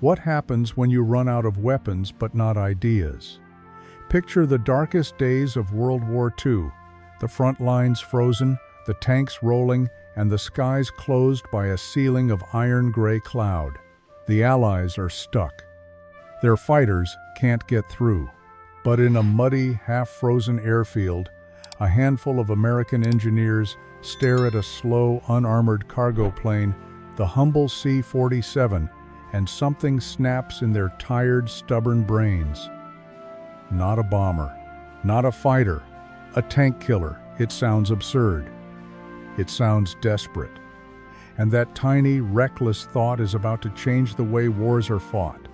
What happens when you run out of weapons but not ideas? Picture the darkest days of World War II, the front lines frozen, the tanks rolling, and the skies closed by a ceiling of iron-gray cloud. The Allies are stuck. Their fighters can't get through. But in a muddy, half-frozen airfield, a handful of American engineers stare at a slow, unarmored cargo plane, the humble C-47, and something snaps in their tired, stubborn brains. Not a bomber, not a fighter, a tank killer. It sounds absurd. It sounds desperate. And that tiny, reckless thought is about to change the way wars are fought.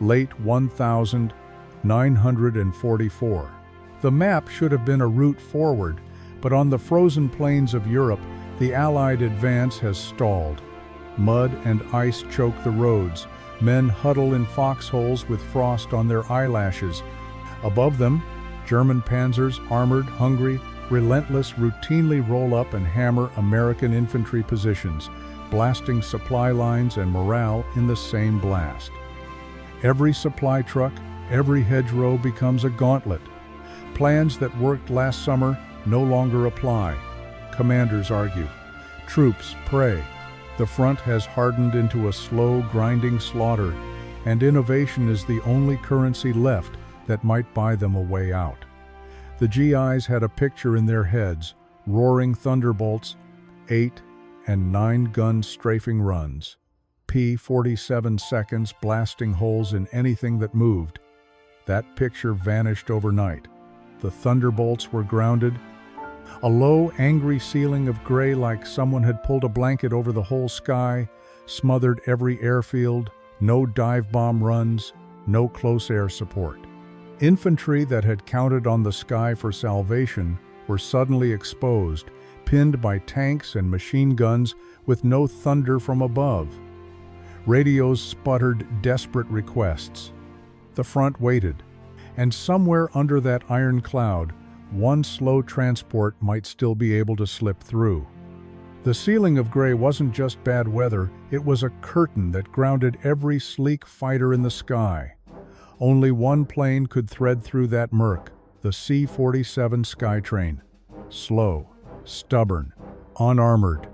Late 1944. The map should have been a route forward, but on the frozen plains of Europe, the Allied advance has stalled. Mud and ice choke the roads. Men huddle in foxholes with frost on their eyelashes. Above them, German panzers, armored, hungry, relentless, routinely roll up and hammer American infantry positions, blasting supply lines and morale in the same blast. Every supply truck, every hedgerow becomes a gauntlet. Plans that worked last summer no longer apply. Commanders argue. Troops pray. The front has hardened into a slow, grinding slaughter, and innovation is the only currency left that might buy them a way out. The GIs had a picture in their heads: roaring thunderbolts, 8 and 9 gun strafing runs, P-47 seconds blasting holes in anything that moved. That picture vanished overnight. The thunderbolts were grounded. A low, angry ceiling of gray, like someone had pulled a blanket over the whole sky, smothered every airfield. No dive bomb runs, no close air support. Infantry that had counted on the sky for salvation were suddenly exposed, pinned by tanks and machine guns with no thunder from above. Radios sputtered desperate requests. The front waited, and somewhere under that iron cloud, one slow transport might still be able to slip through. The ceiling of gray wasn't just bad weather, it was a curtain that grounded every sleek fighter in the sky. Only one plane could thread through that murk, the C47 Skytrain. Slow, stubborn, unarmored,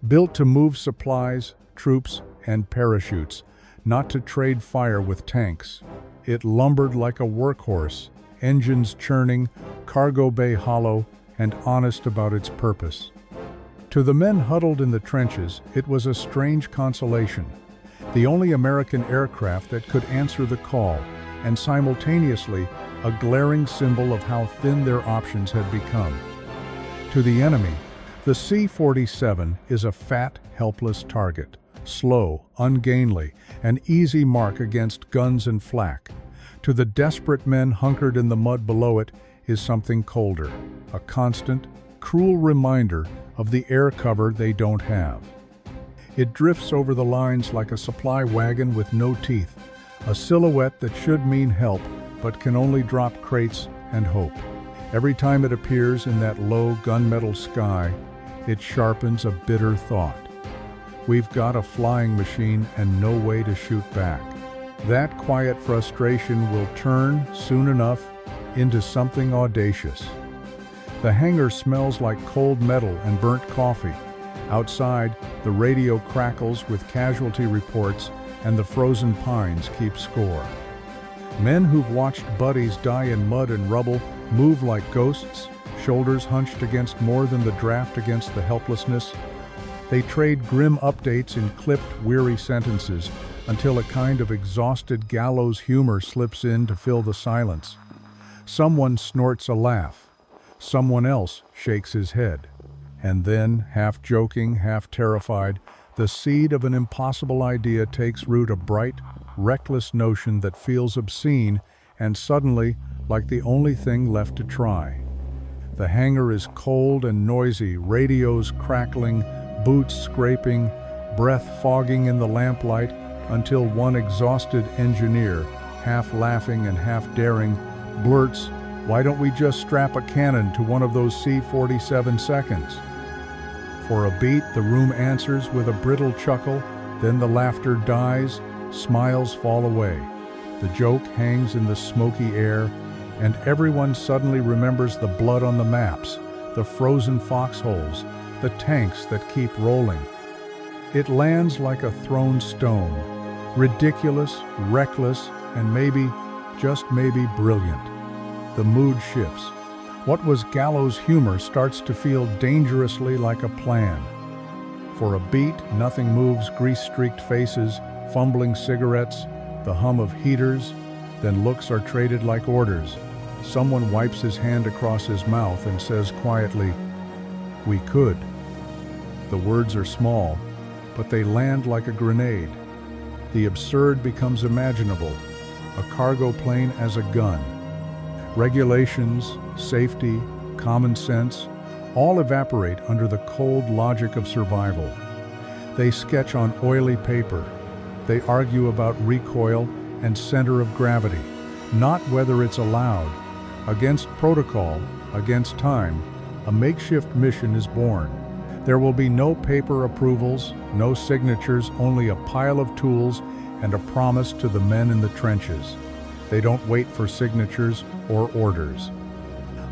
built to move supplies, troops, and parachutes, not to trade fire with tanks. It lumbered like a workhorse, engines churning, cargo bay hollow, and honest about its purpose. To the men huddled in the trenches, it was a strange consolation, the only American aircraft that could answer the call, and simultaneously a glaring symbol of how thin their options had become. To the enemy, the C-47 is a fat, helpless target, slow, ungainly, an easy mark against guns and flak. To the desperate men hunkered in the mud below it is something colder, a constant, cruel reminder of the air cover they don't have. It drifts over the lines like a supply wagon with no teeth, a silhouette that should mean help but can only drop crates and hope. Every time it appears in that low gunmetal sky, it sharpens a bitter thought. We've got a flying machine and no way to shoot back. That quiet frustration will turn, soon enough, into something audacious. The hangar smells like cold metal and burnt coffee. Outside, the radio crackles with casualty reports, and the frozen pines keep score. Men who've watched buddies die in mud and rubble move like ghosts, shoulders hunched against more than the draft against the helplessness. They trade grim updates in clipped, weary sentences until a kind of exhausted gallows humor slips in to fill the silence. Someone snorts a laugh. Someone else shakes his head. And then, half joking, half terrified, the seed of an impossible idea takes root, a bright, reckless notion that feels obscene and suddenly like the only thing left to try. The hangar is cold and noisy, radios crackling, boots scraping, breath fogging in the lamplight, until one exhausted engineer, half laughing and half daring, blurts, "Why don't we just strap a cannon to one of those C-47 seconds?" For a beat, the room answers with a brittle chuckle, then the laughter dies, Smiles fall away. The joke hangs in the smoky air, and everyone suddenly remembers the blood on the maps, the frozen foxholes, the tanks that keep rolling. It lands like a thrown stone, ridiculous, reckless, and maybe, just maybe, brilliant. The mood shifts. What was gallows humor starts to feel dangerously like a plan. For a beat, nothing moves, grease-streaked faces, fumbling cigarettes, the hum of heaters, then looks are traded like orders. Someone wipes his hand across his mouth and says quietly, "We could." The words are small, but they land like a grenade. The absurd becomes imaginable, a cargo plane as a gun. Regulations, safety, common sense, all evaporate under the cold logic of survival. They sketch on oily paper. They argue about recoil and center of gravity, not whether it's allowed. Against protocol, against time, a makeshift mission is born. There will be no paper approvals, no signatures, only a pile of tools and a promise to the men in the trenches. They don't wait for signatures or orders.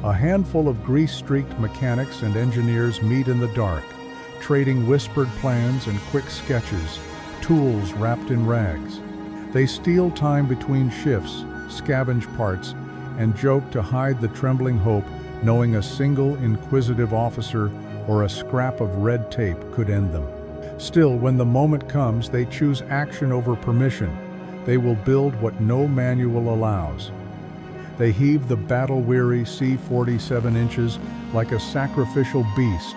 A handful of grease-streaked mechanics and engineers meet in the dark, trading whispered plans and quick sketches, tools wrapped in rags. They steal time between shifts, scavenge parts, and joke to hide the trembling hope, knowing a single inquisitive officer or a scrap of red tape could end them. Still, when the moment comes, they choose action over permission. They will build what no manual allows. They heave the battle-weary C47 inches like a sacrificial beast,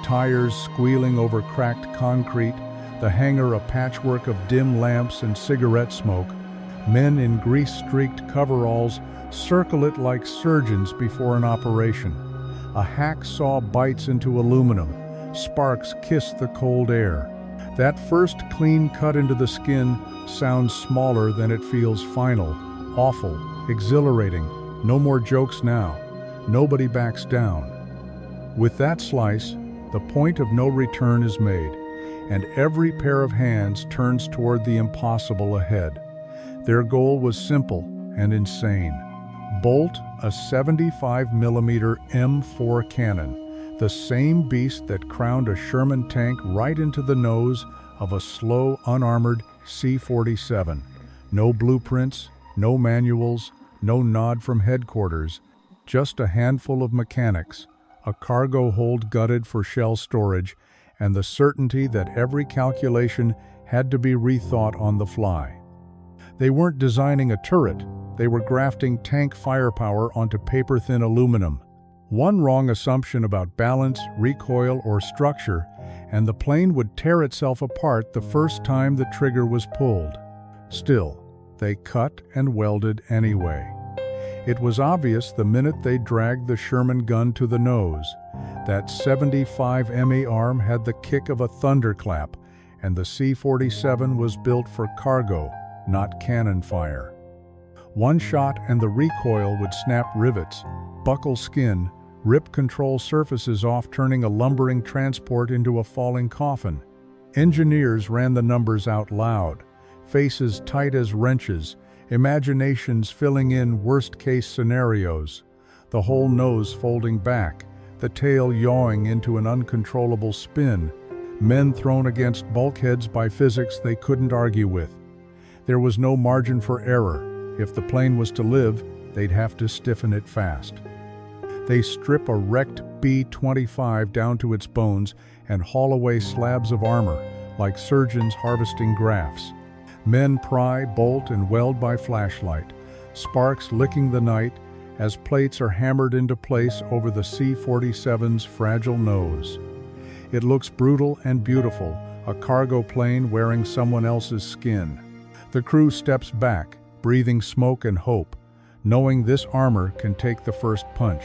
tires squealing over cracked concrete, the hangar a patchwork of dim lamps and cigarette smoke. Men in grease-streaked coveralls circle it like surgeons before an operation. A hacksaw bites into aluminum. Sparks kiss the cold air. That first clean cut into the skin sounds smaller than it feels final, awful, exhilarating. No more jokes now. Nobody backs down. With that slice, the point of no return is made, and every pair of hands turns toward the impossible ahead. Their goal was simple and insane. Bolt a 75mm M4 cannon, the same beast that crowned a Sherman tank right into the nose of a slow, unarmored C47. No blueprints, no manuals, no nod from headquarters, just a handful of mechanics, a cargo hold gutted for shell storage, and the certainty that every calculation had to be rethought on the fly. They weren't designing a turret, they were grafting tank firepower onto paper-thin aluminum. One wrong assumption about balance, recoil, or structure, and the plane would tear itself apart the first time the trigger was pulled. Still, they cut and welded anyway. It was obvious the minute they dragged the Sherman gun to the nose. That 75mm arm had the kick of a thunderclap, and the C47 was built for cargo, not cannon fire. One shot and the recoil would snap rivets, buckle skin, rip control surfaces off, turning a lumbering transport into a falling coffin. Engineers ran the numbers out loud, faces tight as wrenches, imaginations filling in worst-case scenarios, the whole nose folding back, the tail yawing into an uncontrollable spin, men thrown against bulkheads by physics they couldn't argue with. There was no margin for error. If the plane was to live, they'd have to stiffen it fast. They strip a wrecked B-25 down to its bones and haul away slabs of armor, like surgeons harvesting grafts. Men pry, bolt, and weld by flashlight, sparks licking the night as plates are hammered into place over the C-47's fragile nose. It looks brutal and beautiful, a cargo plane wearing someone else's skin. The crew steps back, breathing smoke and hope, knowing this armor can take the first punch.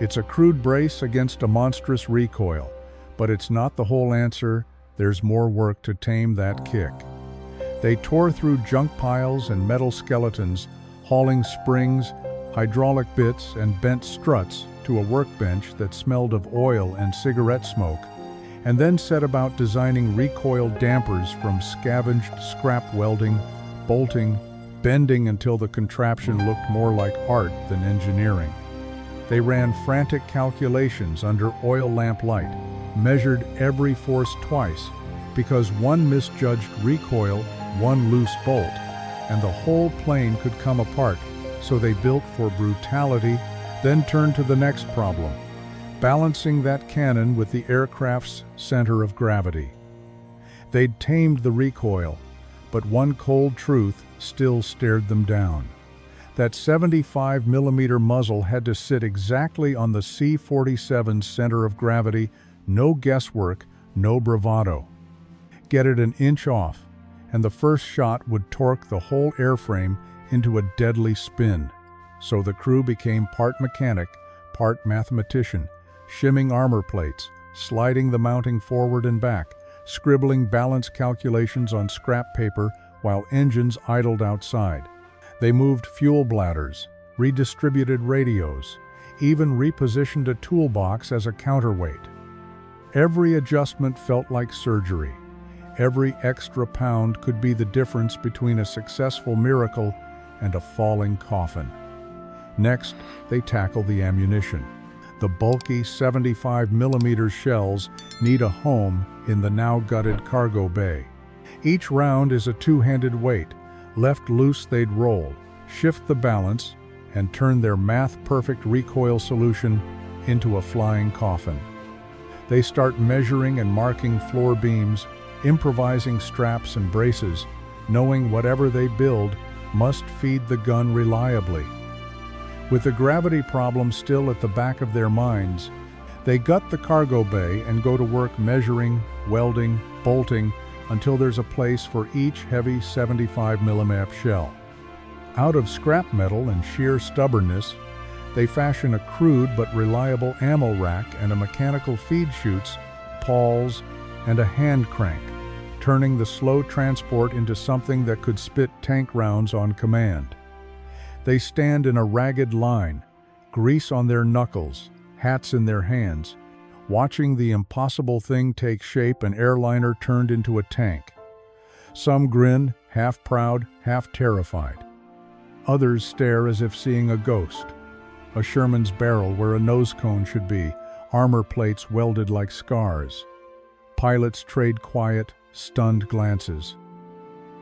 It's a crude brace against a monstrous recoil, but it's not the whole answer. There's more work to tame that kick. They tore through junk piles and metal skeletons, hauling springs, hydraulic bits, and bent struts to a workbench that smelled of oil and cigarette smoke. and then set about designing recoil dampers from scavenged scrap welding, bolting, bending until the contraption looked more like art than engineering. They ran frantic calculations under oil lamp light, measured every force twice, because one misjudged recoil, one loose bolt, and the whole plane could come apart. So they built for brutality, then turned to the next problem, balancing that cannon with the aircraft's center of gravity. They'd tamed the recoil, but one cold truth still stared them down. That 75mm muzzle had to sit exactly on the C47's center of gravity, no guesswork, no bravado. Get it an inch off, and the first shot would torque the whole airframe into a deadly spin. So the crew became part mechanic, part mathematician, shimming armor plates, sliding the mounting forward and back, scribbling balance calculations on scrap paper while engines idled outside. They moved fuel bladders, redistributed radios, even repositioned a toolbox as a counterweight. Every adjustment felt like surgery. Every extra pound could be the difference between a successful miracle and a falling coffin. Next, they tackle the ammunition. The bulky 75mm shells need a home in the now gutted cargo bay. Each round is a two-handed weight. Left loose, they'd roll, shift the balance, and turn their math-perfect recoil solution into a flying coffin. They start measuring and marking floor beams, improvising straps and braces, knowing whatever they build must feed the gun reliably. With the gravity problem still at the back of their minds, they gut the cargo bay and go to work measuring, welding, bolting, until there's a place for each heavy 75mm shell. Out of scrap metal and sheer stubbornness, they fashion a crude but reliable ammo rack and a mechanical feed chutes, pawls, and a hand crank, turning the slow transport into something that could spit tank rounds on command. They stand in a ragged line, grease on their knuckles, hats in their hands, watching the impossible thing take shape, an airliner turned into a tank. Some grin, half proud, half terrified. Others stare as if seeing a ghost. A Sherman's barrel where a nose cone should be, armor plates welded like scars. Pilots trade quiet, stunned glances.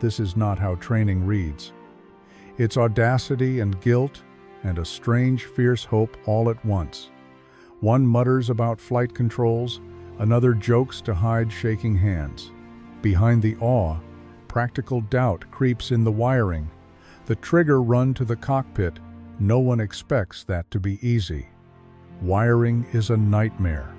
This is not how training reads. It's audacity and guilt and a strange, fierce hope all at once. One mutters about flight controls, another jokes to hide shaking hands. Behind the awe, practical doubt creeps in the wiring. The trigger run to the cockpit. No one expects that to be easy. Wiring is a nightmare.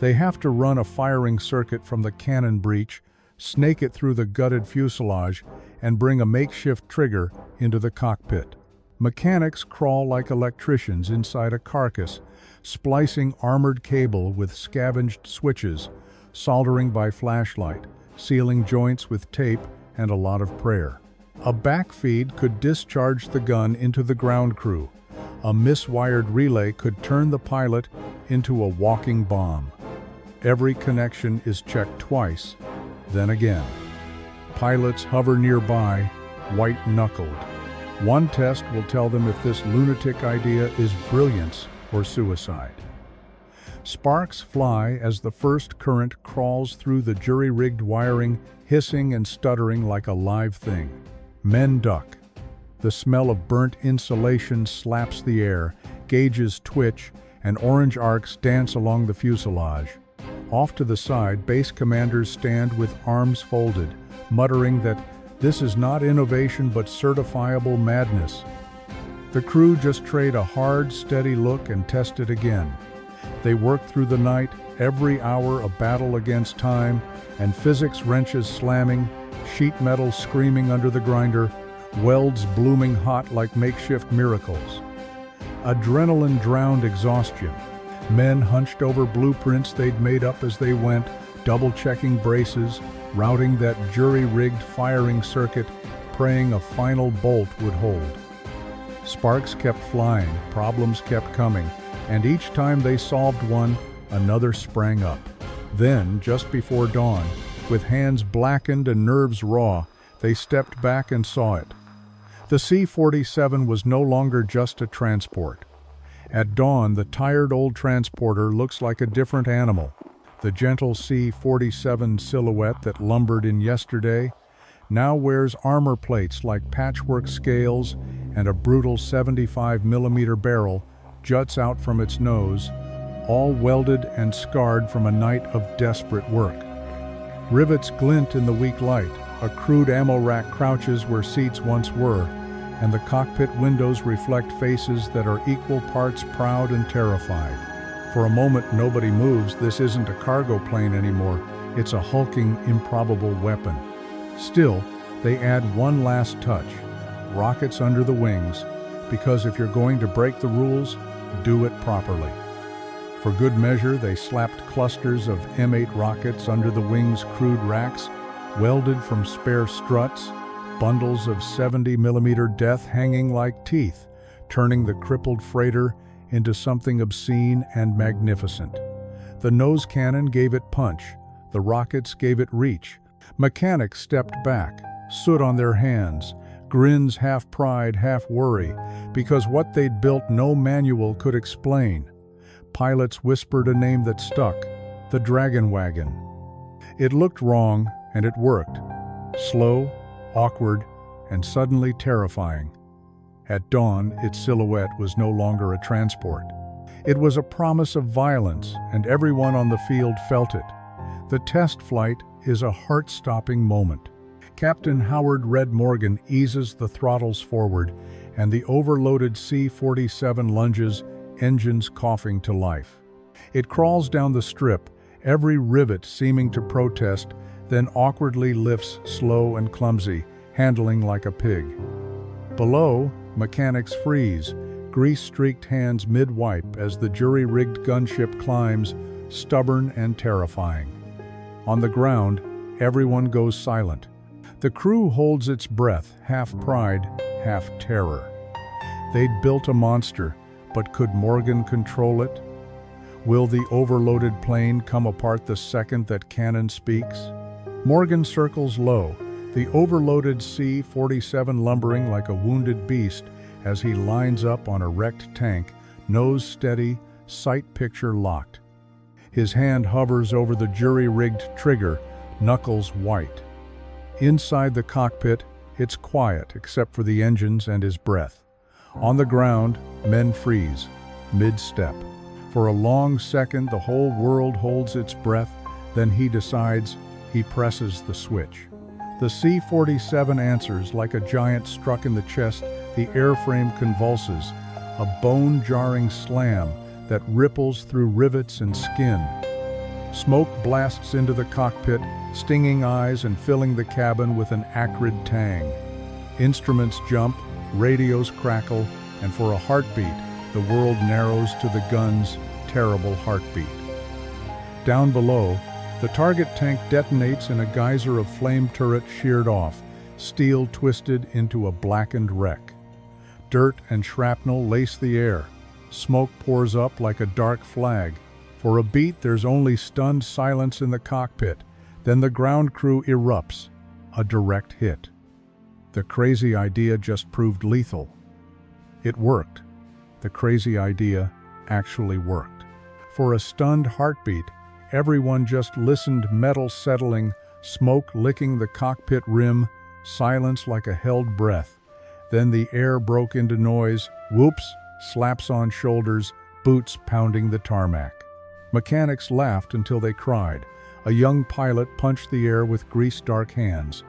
They have to run a firing circuit from the cannon breech, snake it through the gutted fuselage, and bring a makeshift trigger into the cockpit. Mechanics crawl like electricians inside a carcass, splicing armored cable with scavenged switches, soldering by flashlight, sealing joints with tape, and a lot of prayer. A backfeed could discharge the gun into the ground crew. A miswired relay could turn the pilot into a walking bomb. Every connection is checked twice, then again. Pilots hover nearby, white-knuckled. One test will tell them if this lunatic idea is brilliance or suicide. Sparks fly as the first current crawls through the jury-rigged wiring, hissing and stuttering like a live thing. Men duck. The smell of burnt insulation slaps the air, gauges twitch, and orange arcs dance along the fuselage. Off to the side, base commanders stand with arms folded, muttering that this is not innovation but certifiable madness. The crew just trade a hard, steady look and test it again. They work through the night, every hour a battle against time, and physics wrenches slamming, sheet metal screaming under the grinder, welds blooming hot like makeshift miracles. Adrenaline-drowned exhaustion. Men hunched over blueprints they'd made up as they went, double-checking braces, routing that jury-rigged firing circuit, praying a final bolt would hold. Sparks kept flying, problems kept coming, and each time they solved one, another sprang up. Then, just before dawn, with hands blackened and nerves raw, they stepped back and saw it. The C-47 was no longer just a transport. At dawn, the tired old transporter looks like a different animal. The gentle C-47 silhouette that lumbered in yesterday now wears armor plates like patchwork scales, and a brutal 75mm barrel juts out from its nose, all welded and scarred from a night of desperate work. Rivets glint in the weak light, a crude ammo rack crouches where seats once were, and the cockpit windows reflect faces that are equal parts proud and terrified. For a moment, nobody moves. This isn't a cargo plane anymore. It's a hulking, improbable weapon. Still, they add one last touch: rockets under the wings, because if you're going to break the rules, do it properly. For good measure, they slapped clusters of M8 rockets under the wings' crude racks, welded from spare struts, bundles of 70mm death hanging like teeth, turning the crippled freighter into something obscene and magnificent. The nose cannon gave it punch, the rockets gave it reach. Mechanics stepped back, soot on their hands, grins half pride, half worry, because what they'd built no manual could explain. Pilots whispered a name that stuck: the Dragon Wagon. It looked wrong, and it worked. Slow, awkward, and suddenly terrifying. At dawn, its silhouette was no longer a transport. It was a promise of violence, and everyone on the field felt it. The test flight is a heart-stopping moment. Captain Howard "Red" Morgan eases the throttles forward, and the overloaded C-47 lunges, engines coughing to life. It crawls down the strip, every rivet seeming to protest, then awkwardly lifts, slow and clumsy, handling like a pig. Below, mechanics freeze, grease-streaked hands mid-wipe as the jury-rigged gunship climbs, stubborn and terrifying. On the ground, everyone goes silent. The crew holds its breath, half pride, half terror. They'd built a monster, but could Morgan control it? Will the overloaded plane come apart the second that cannon speaks? Morgan circles low, the overloaded C-47 lumbering like a wounded beast as he lines up on a wrecked tank, nose steady, sight picture locked. His hand hovers over the jury-rigged trigger, knuckles white. Inside the cockpit, it's quiet except for the engines and his breath. On the ground, men freeze, mid-step. For a long second, the whole world holds its breath, then he decides. He presses the switch. The C-47 answers like a giant struck in the chest. The airframe convulses, a bone-jarring slam that ripples through rivets and skin. Smoke blasts into the cockpit, stinging eyes and filling the cabin with an acrid tang. Instruments jump, radios crackle, and for a heartbeat, the world narrows to the gun's terrible heartbeat. Down below, the target tank detonates in a geyser of flame, turret sheared off, steel twisted into a blackened wreck. Dirt and shrapnel lace the air. Smoke pours up like a dark flag. For a beat, there's only stunned silence in the cockpit. Then the ground crew erupts, a direct hit. The crazy idea just proved lethal. It worked. The crazy idea actually worked. For a stunned heartbeat, everyone just listened, metal settling, smoke licking the cockpit rim, silence like a held breath. Then the air broke into noise, whoops, slaps on shoulders, boots pounding the tarmac. Mechanics laughed until they cried. A young pilot punched the air with grease-dark hands.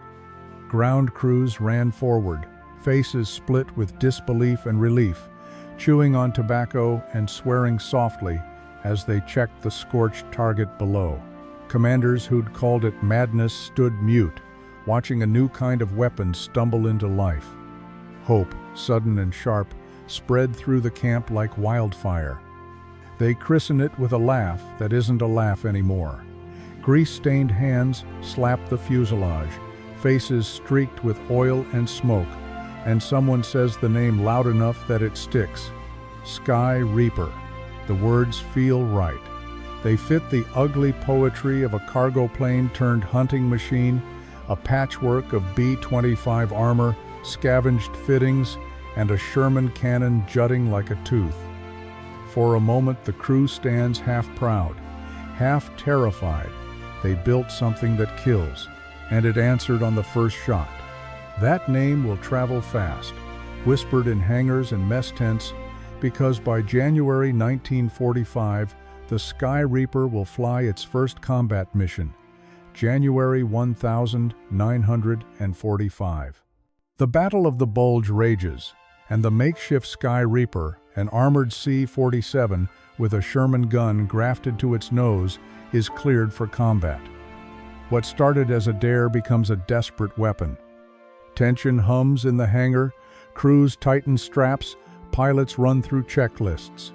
Ground crews ran forward, faces split with disbelief and relief, chewing on tobacco and swearing softly as they checked the scorched target below. Commanders who'd called it madness stood mute, watching a new kind of weapon stumble into life. Hope, sudden and sharp, spread through the camp like wildfire. They christen it with a laugh that isn't a laugh anymore. Grease-stained hands slap the fuselage, faces streaked with oil and smoke, and someone says the name loud enough that it sticks. Sky Reaper. The words feel right. They fit the ugly poetry of a cargo plane turned hunting machine, a patchwork of B-25 armor, scavenged fittings, and a Sherman cannon jutting like a tooth. For a moment the crew stands half proud, half terrified. They built something that kills, and it answered on the first shot. That name will travel fast, whispered in hangars and mess tents, because by January 1945, the Sky Reaper will fly its first combat mission, January 1945. The Battle of the Bulge rages, and the makeshift Sky Reaper, an armored C-47 with a Sherman gun grafted to its nose, is cleared for combat. What started as a dare becomes a desperate weapon. Tension hums in the hangar, crews tighten straps, pilots run through checklists.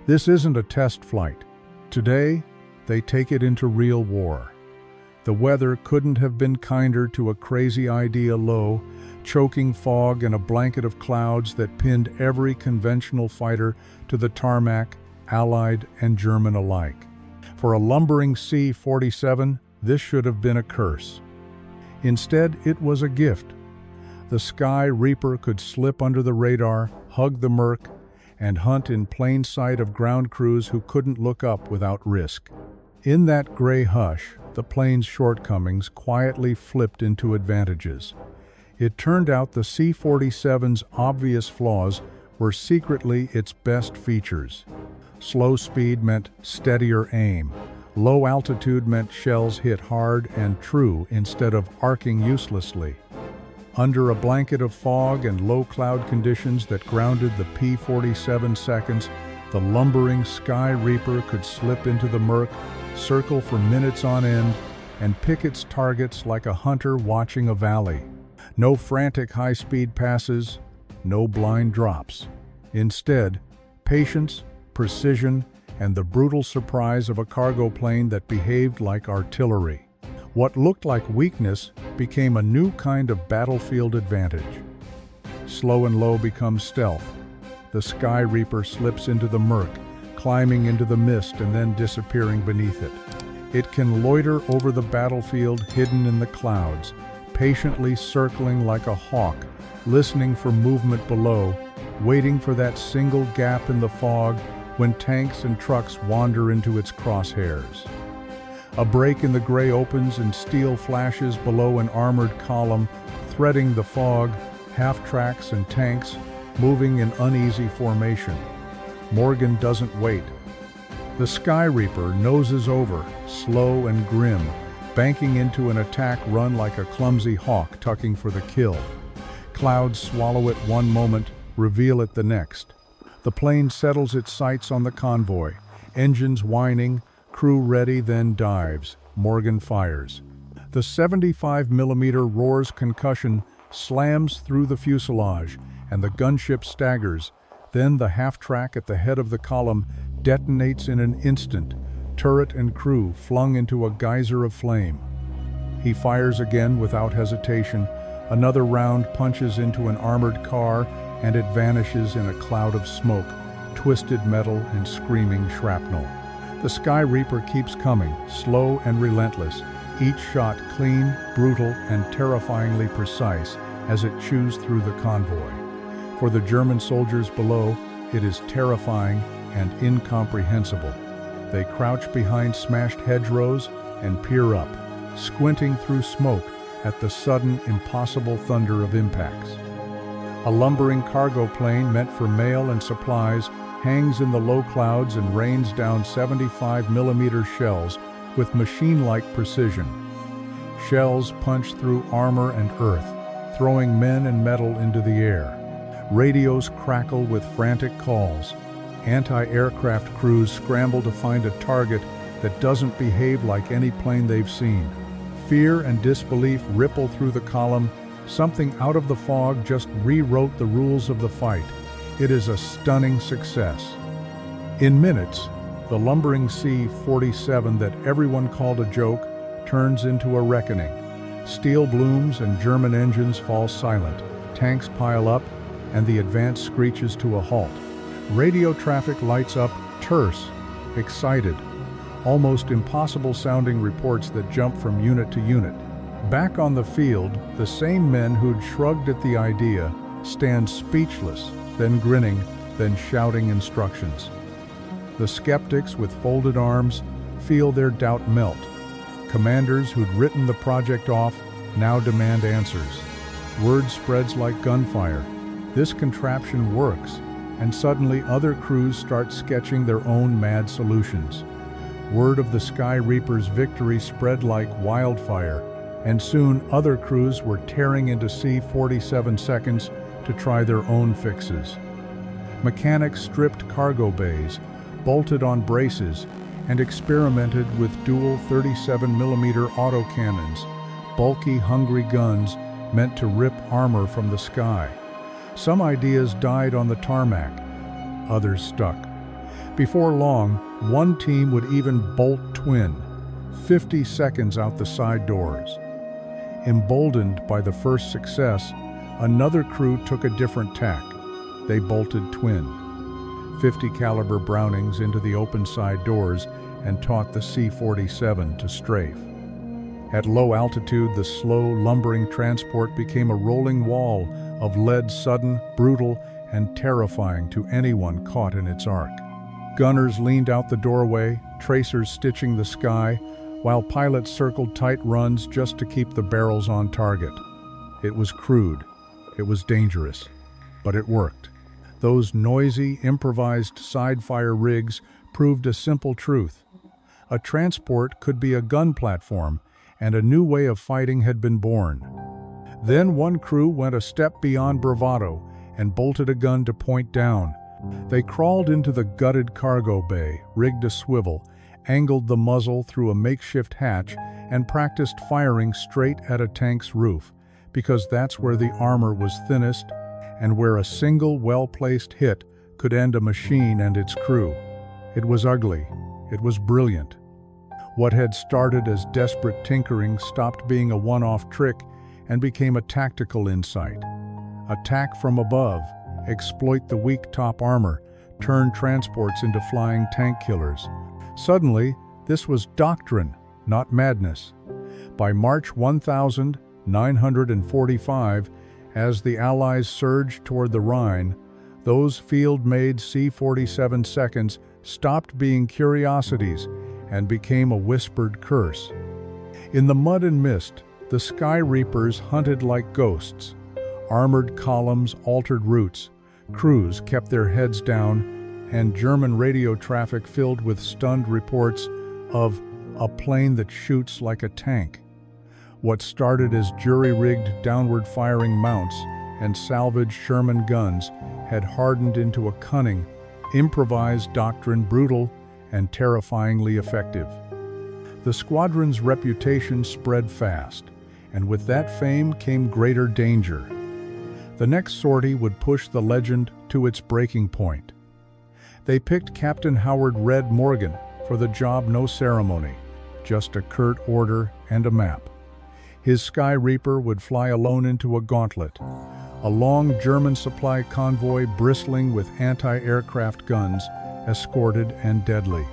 This isn't a test flight. Today, they take it into real war. The weather couldn't have been kinder to a crazy idea low, choking fog and a blanket of clouds that pinned every conventional fighter to the tarmac, Allied and German alike. For a lumbering C-47, this should have been a curse. Instead, it was a gift. The Sky Reaper could slip under the radar, hug the murk, and hunt in plain sight of ground crews who couldn't look up without risk. In that gray hush, the plane's shortcomings quietly flipped into advantages. It turned out the C-47's obvious flaws were secretly its best features. Slow speed meant steadier aim. Low altitude meant shells hit hard and true instead of arcing uselessly. Under a blanket of fog and low cloud conditions that grounded the P-47 seconds, the lumbering Sky Reaper could slip into the murk, circle for minutes on end, and pick its targets like a hunter watching a valley. No frantic high-speed passes, no blind drops. Instead, patience, precision, and the brutal surprise of a cargo plane that behaved like artillery. What looked like weakness became a new kind of battlefield advantage. Slow and low becomes stealth. The Sky Reaper slips into the murk, climbing into the mist and then disappearing beneath it. It can loiter over the battlefield hidden in the clouds, patiently circling like a hawk, listening for movement below, waiting for that single gap in the fog when tanks and trucks wander into its crosshairs. A break in the gray opens and steel flashes below an armored column, threading the fog, half-tracks and tanks, moving in uneasy formation. Morgan doesn't wait. The Sky Reaper noses over, slow and grim, banking into an attack run like a clumsy hawk tucking for the kill. Clouds swallow it one moment, reveal it the next. The plane settles its sights on the convoy, engines whining, crew ready, then dives. Morgan fires. The 75mm roar's concussion slams through the fuselage, and the gunship staggers. Then the half-track at the head of the column detonates in an instant, turret and crew flung into a geyser of flame. He fires again without hesitation. Another round punches into an armored car, and it vanishes in a cloud of smoke, twisted metal and screaming shrapnel. The Sky Reaper keeps coming, slow and relentless, each shot clean, brutal, and terrifyingly precise as it chews through the convoy. For the German soldiers below, it is terrifying and incomprehensible. They crouch behind smashed hedgerows and peer up, squinting through smoke at the sudden, impossible thunder of impacts. A lumbering cargo plane meant for mail and supplies hangs in the low clouds and rains down 75mm shells with machine-like precision. Shells punch through armor and earth, throwing men and metal into the air. Radios crackle with frantic calls. Anti-aircraft crews scramble to find a target that doesn't behave like any plane they've seen. Fear and disbelief ripple through the column. Something out of the fog just rewrote the rules of the fight. It is a stunning success. In minutes, the lumbering C-47 that everyone called a joke turns into a reckoning. Steel blooms and German engines fall silent. Tanks pile up, and the advance screeches to a halt. Radio traffic lights up, terse, excited. almost impossible-sounding reports that jump from unit to unit. Back on the field, the same men who'd shrugged at the idea stand speechless, then grinning, then shouting instructions. The skeptics with folded arms feel their doubt melt. Commanders who'd written the project off now demand answers. Word spreads like gunfire. This contraption works, and suddenly other crews start sketching their own mad solutions. Word of the Sky Reaper's victory spread like wildfire, and soon other crews were tearing into C47 Seconds to try their own fixes. Mechanics stripped cargo bays, bolted on braces, and experimented with dual 37mm autocannons, bulky, hungry guns meant to rip armor from the sky. Some ideas died on the tarmac, others stuck. Before long, one team would even bolt twin, 50 seconds out the side doors. Emboldened by the first success, another crew took a different tack. They bolted twin, 50 caliber Brownings into the open side doors and taught the C47 to strafe. At low altitude, the slow, lumbering transport became a rolling wall of lead, sudden, brutal, and terrifying to anyone caught in its arc. Gunners leaned out the doorway, tracers stitching the sky, while pilots circled tight runs just to keep the barrels on target. It was crude, it was dangerous, but it worked. Those noisy, improvised side-fire rigs proved a simple truth. A transport could be a gun platform, and a new way of fighting had been born. Then one crew went a step beyond bravado and bolted a gun to point down. They crawled into the gutted cargo bay, rigged a swivel, angled the muzzle through a makeshift hatch, and practiced firing straight at a tank's roof, because that's where the armor was thinnest and where a single well-placed hit could end a machine and its crew. It was ugly. It was brilliant. What had started as desperate tinkering stopped being a one-off trick and became a tactical insight. Attack from above, exploit the weak top armor, turn transports into flying tank killers. Suddenly, this was doctrine, not madness. By March 1945, as the Allies surged toward the Rhine, those field-made C47 Seconds stopped being curiosities and became a whispered curse. In the mud and mist, the Sky Reapers hunted like ghosts. Armored columns altered routes, crews kept their heads down, and German radio traffic filled with stunned reports of a plane that shoots like a tank. What started as jury-rigged downward-firing mounts and salvaged Sherman guns had hardened into a cunning, improvised doctrine, brutal and terrifyingly effective. The squadron's reputation spread fast, and with that fame came greater danger. The next sortie would push the legend to its breaking point. They picked Captain Howard "Red" Morgan for the job, no ceremony, just a curt order and a map. His Sky Reaper would fly alone into a gauntlet, a long German supply convoy bristling with anti-aircraft guns, escorted and deadly.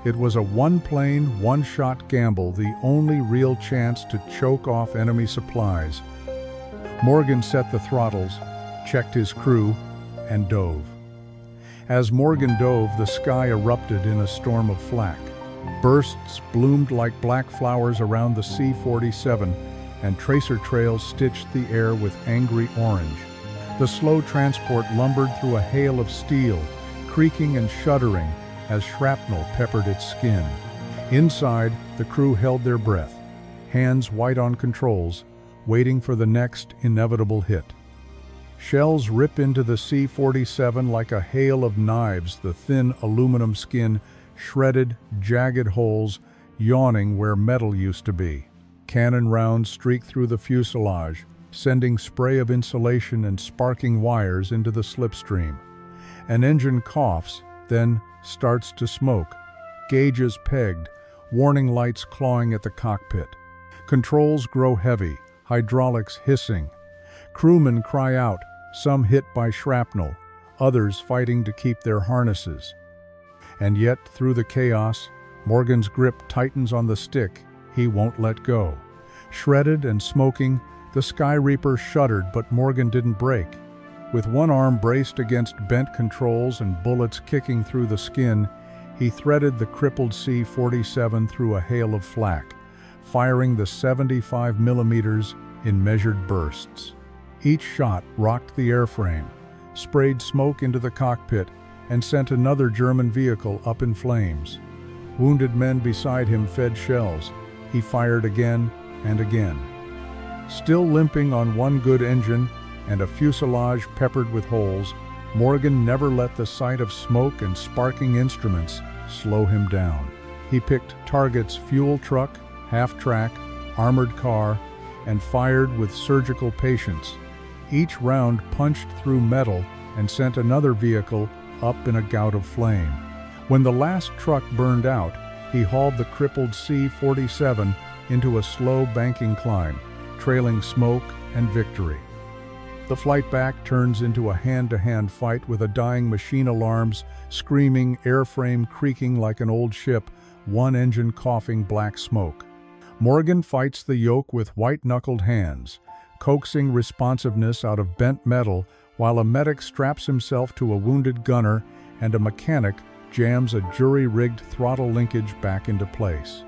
It was a one-plane, one-shot gamble, the only real chance to choke off enemy supplies. Morgan set the throttles, checked his crew, and dove. As Morgan dove, the sky erupted in a storm of flak. Bursts bloomed like black flowers around the C-47, and tracer trails stitched the air with angry orange. The slow transport lumbered through a hail of steel, creaking and shuddering as shrapnel peppered its skin. Inside, the crew held their breath, hands white on controls, waiting for the next inevitable hit. Shells rip into the C-47 like a hail of knives, the thin aluminum skin shredded, jagged holes yawning where metal used to be. Cannon rounds streak through the fuselage, sending spray of insulation and sparking wires into the slipstream. An engine coughs, then starts to smoke. Gauges pegged, warning lights clawing at the cockpit. Controls grow heavy, hydraulics hissing. Crewmen cry out, some hit by shrapnel, others fighting to keep their harnesses. And yet, through the chaos, Morgan's grip tightens on the stick. He won't let go. Shredded and smoking, the Sky Reaper shuddered, but Morgan didn't break. With one arm braced against bent controls and bullets kicking through the skin, he threaded the crippled C47 through a hail of flak, firing the 75 millimeters in measured bursts. Each shot rocked the airframe, sprayed smoke into the cockpit, and sent another German vehicle up in flames. Wounded men beside him fed shells. He fired again and again. Still limping on one good engine and a fuselage peppered with holes, Morgan never let the sight of smoke and sparking instruments slow him down. He picked targets: fuel truck, half-track, armored car, and fired with surgical patience. Each round punched through metal and sent another vehicle up in a gout of flame. When the last truck burned out, he hauled the crippled C-47 into a slow banking climb, trailing smoke and victory. The flight back turns into a hand-to-hand fight with a dying machine, alarms screaming, airframe creaking like an old ship, one engine coughing black smoke. Morgan fights the yoke with white-knuckled hands, coaxing responsiveness out of bent metal, while a medic straps himself to a wounded gunner and a mechanic jams a jury-rigged throttle linkage back into place.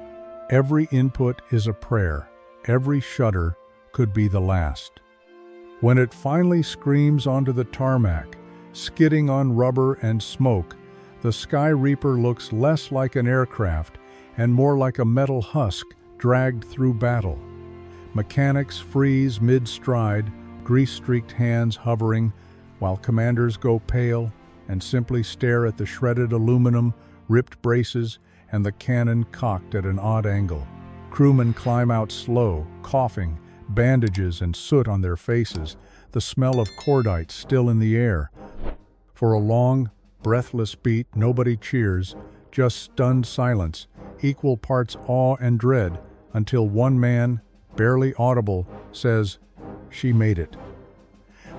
Every input is a prayer. Every shudder could be the last. When it finally screams onto the tarmac, skidding on rubber and smoke, the Sky Reaper looks less like an aircraft and more like a metal husk dragged through battle. Mechanics freeze mid-stride, grease-streaked hands hovering, while commanders go pale and simply stare at the shredded aluminum, ripped braces, and the cannon cocked at an odd angle. Crewmen climb out slow, coughing, bandages and soot on their faces, the smell of cordite still in the air. For a long, breathless beat, nobody cheers, just stunned silence, equal parts awe and dread, until one man, barely audible, says, "She made it."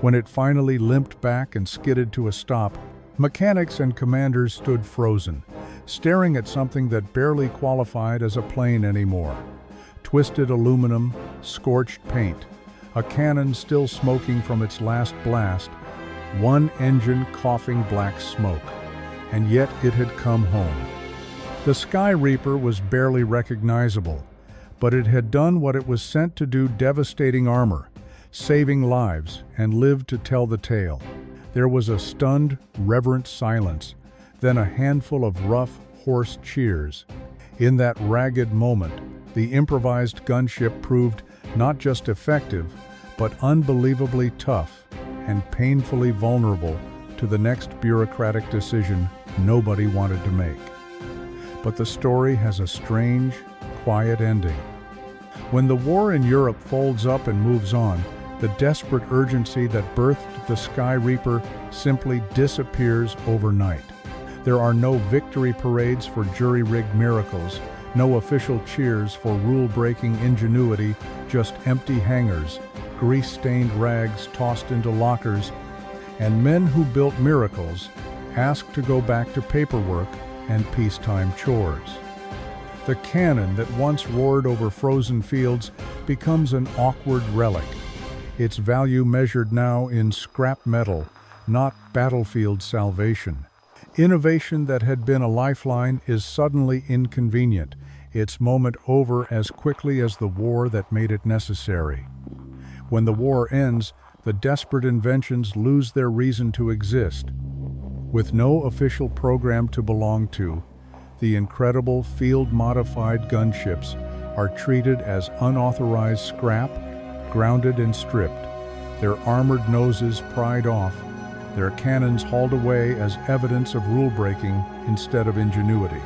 When it finally limped back and skidded to a stop, mechanics and commanders stood frozen, staring at something that barely qualified as a plane anymore. Twisted aluminum, scorched paint, a cannon still smoking from its last blast, one engine coughing black smoke, and yet it had come home. The Sky Reaper was barely recognizable, but it had done what it was sent to do: devastating armor, saving lives, and lived to tell the tale. There was a stunned, reverent silence, then a handful of rough, hoarse cheers. In that ragged moment, the improvised gunship proved not just effective, but unbelievably tough and painfully vulnerable to the next bureaucratic decision nobody wanted to make. But the story has a strange, quiet ending. When the war in Europe folds up and moves on, the desperate urgency that birthed the Sky Reaper simply disappears overnight. There are no victory parades for jury-rigged miracles, no official cheers for rule-breaking ingenuity, just empty hangars, grease-stained rags tossed into lockers, and men who built miracles asked to go back to paperwork and peacetime chores. The cannon that once roared over frozen fields becomes an awkward relic, its value measured now in scrap metal, not battlefield salvation. Innovation that had been a lifeline is suddenly inconvenient, its moment over as quickly as the war that made it necessary. When the war ends, the desperate inventions lose their reason to exist. With no official program to belong to, the incredible field-modified gunships are treated as unauthorized scrap, grounded and stripped, their armored noses pried off, their cannons hauled away as evidence of rule-breaking instead of ingenuity.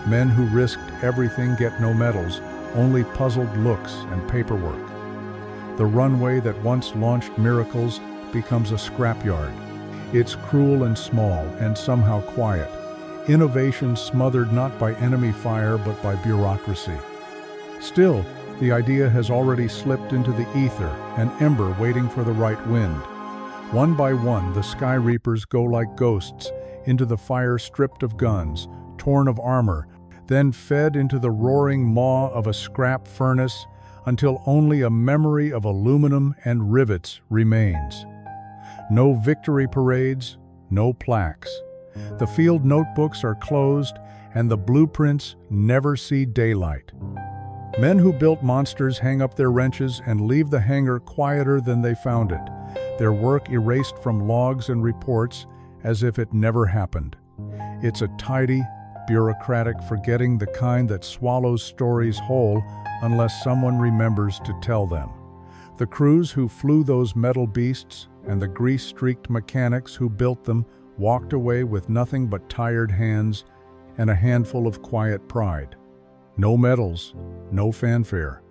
Men who risked everything get no medals, only puzzled looks and paperwork. The runway that once launched miracles becomes a scrapyard. It's cruel and small and somehow quiet. Innovation smothered not by enemy fire but by bureaucracy. Still, the idea has already slipped into the ether, an ember waiting for the right wind. One by one, the Sky Reapers go like ghosts into the fire, stripped of guns, torn of armor, then fed into the roaring maw of a scrap furnace until only a memory of aluminum and rivets remains. No victory parades, no plaques. The field notebooks are closed, and the blueprints never see daylight. Men who built monsters hang up their wrenches and leave the hangar quieter than they found it, their work erased from logs and reports as if it never happened. It's a tidy, bureaucratic forgetting, the kind that swallows stories whole unless someone remembers to tell them. The crews who flew those metal beasts and the grease-streaked mechanics who built them walked away with nothing but tired hands and a handful of quiet pride. No medals, no fanfare.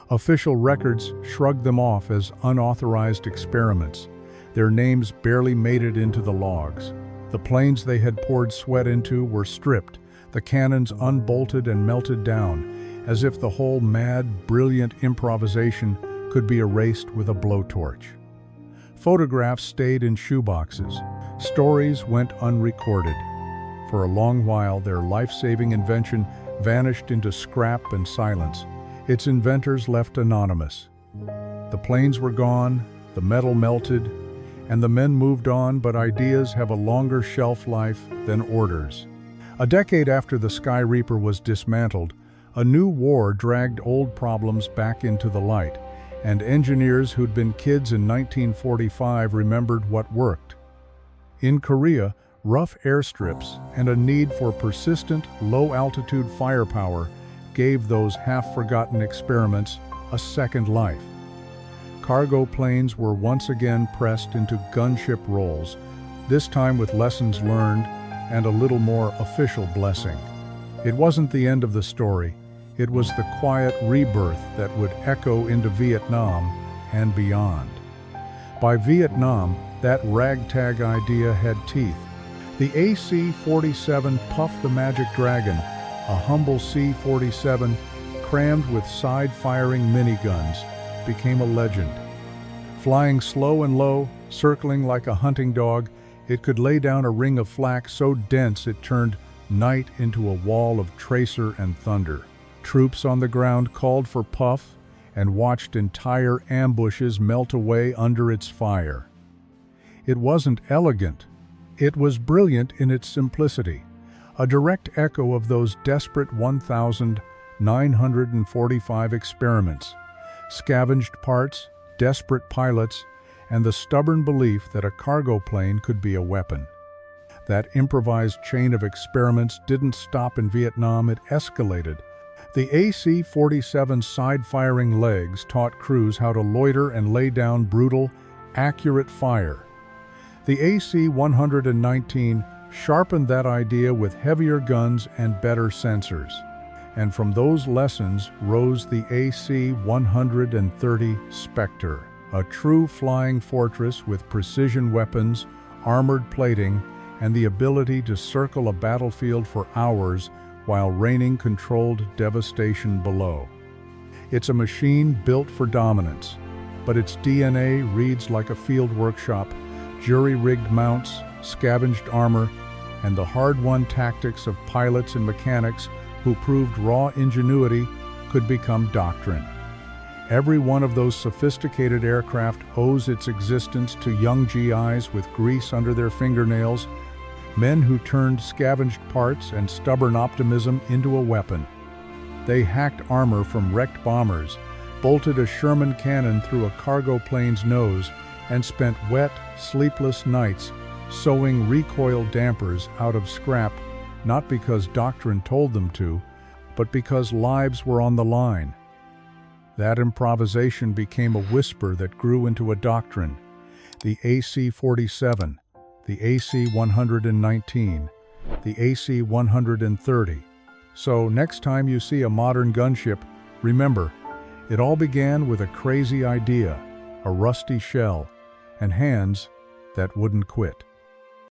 Official records shrugged them off as unauthorized experiments. Their names barely made it into the logs. The planes they had poured sweat into were stripped, the cannons unbolted and melted down, as if the whole mad, brilliant improvisation could be erased with a blowtorch. Photographs stayed in shoeboxes. Stories went unrecorded. For a long while, their life-saving invention vanished into scrap and silence, its inventors left anonymous. The planes were gone, the metal melted, and the men moved on, but ideas have a longer shelf life than orders. A decade after the Sky Reaper was dismantled, a new war dragged old problems back into the light, and engineers who'd been kids in 1945 remembered what worked. In Korea, rough airstrips and a need for persistent, low-altitude firepower gave those half-forgotten experiments a second life. Cargo planes were once again pressed into gunship roles, this time with lessons learned and a little more official blessing. It wasn't the end of the story. It was the quiet rebirth that would echo into Vietnam and beyond. By Vietnam, that ragtag idea had teeth. The AC-47 Puff the Magic Dragon, a humble C-47 crammed with side-firing miniguns, became a legend. Flying slow and low, circling like a hunting dog, it could lay down a ring of flak so dense it turned night into a wall of tracer and thunder. Troops on the ground called for Puff and watched entire ambushes melt away under its fire. It wasn't elegant. It was brilliant in its simplicity, a direct echo of those desperate 1,945 experiments, scavenged parts, desperate pilots, and the stubborn belief that a cargo plane could be a weapon. That improvised chain of experiments didn't stop in Vietnam, it escalated. The AC-47's side-firing legs taught crews how to loiter and lay down brutal, accurate fire. The AC-119 sharpened that idea with heavier guns and better sensors. And from those lessons rose the AC-130 Spectre, a true flying fortress with precision weapons, armored plating, and the ability to circle a battlefield for hours while raining controlled devastation below. It's a machine built for dominance, but its DNA reads like a field workshop, jury-rigged mounts, scavenged armor, and the hard-won tactics of pilots and mechanics who proved raw ingenuity could become doctrine. Every one of those sophisticated aircraft owes its existence to young GIs with grease under their fingernails, men who turned scavenged parts and stubborn optimism into a weapon. They hacked armor from wrecked bombers, bolted a Sherman cannon through a cargo plane's nose, and spent wet, sleepless nights sewing recoil dampers out of scrap, not because doctrine told them to, but because lives were on the line. That improvisation became a whisper that grew into a doctrine. The AC-47, the AC-119, the AC-130. So next time you see a modern gunship, remember, it all began with a crazy idea, a rusty shell, and hands that wouldn't quit.